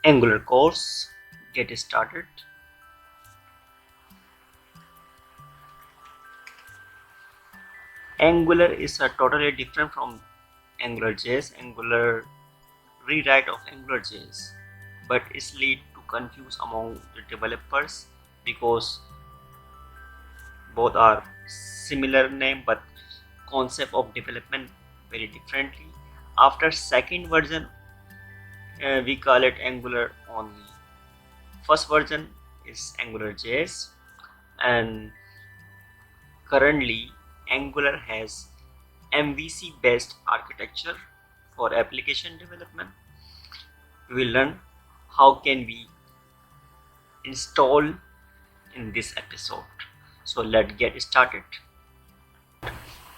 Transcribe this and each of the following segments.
Angular course. Get started. Angular is totally different from AngularJS. Angular rewrite of AngularJS, but it's lead to confuse among the developers because both are similar name but concept of development very differently. After second version, we call it Angular only. First version is AngularJS, and currently Angular has MVC based architecture for application development. We will learn how can we install in this episode. So let's get started.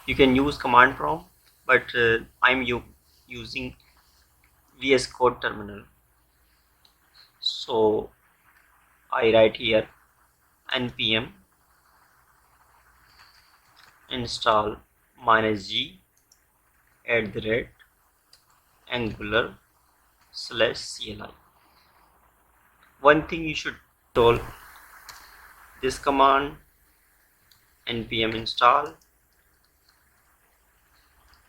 You can use command prompt, but I'm using VS Code terminal. So I write here npm install -g @angular/CLI. One thing you should install this command npm install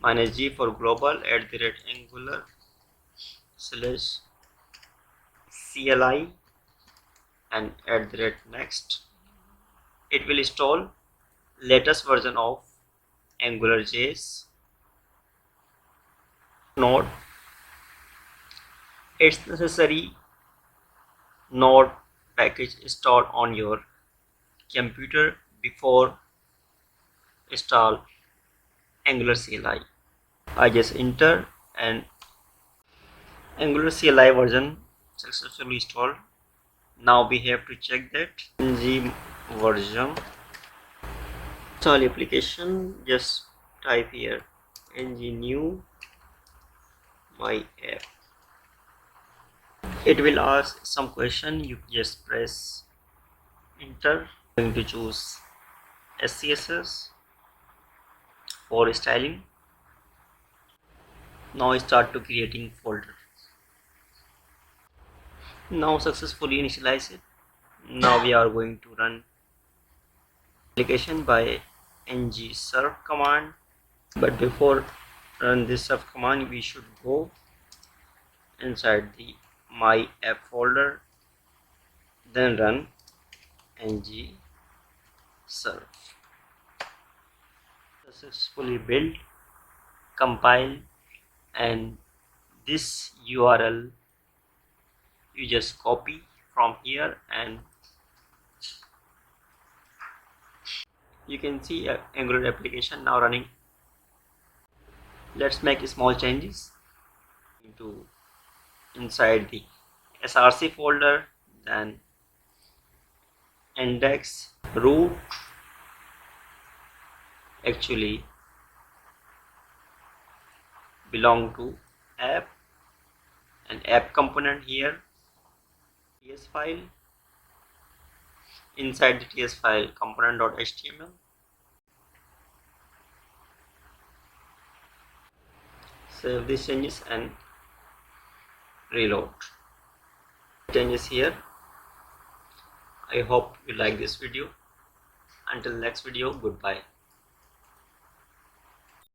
-g for global @angular/CLI and @next. It will install latest version of AngularJS. Node. It's necessary Node package installed on your computer before install Angular CLI. I just enter and Angular CLI version successfully installed. Now we have to check that ng version. Install application, just type here ng new my app. It will ask some question, you just press enter. I'm going to choose SCSS for styling. Now start to creating folder. Now successfully initialize it. Now we are going to run application by ng serve command, but before run this serve command we should go inside the my app folder, then run ng serve. Successfully build, compile, and this URL you just copy from here and you can see a Angular application now running. Let's make small changes into inside the src folder, then index root actually belong to app, and app component here ts file. Inside the ts file component.html. Save these changes and reload. Changes here. I hope you like this video. Until next video, goodbye.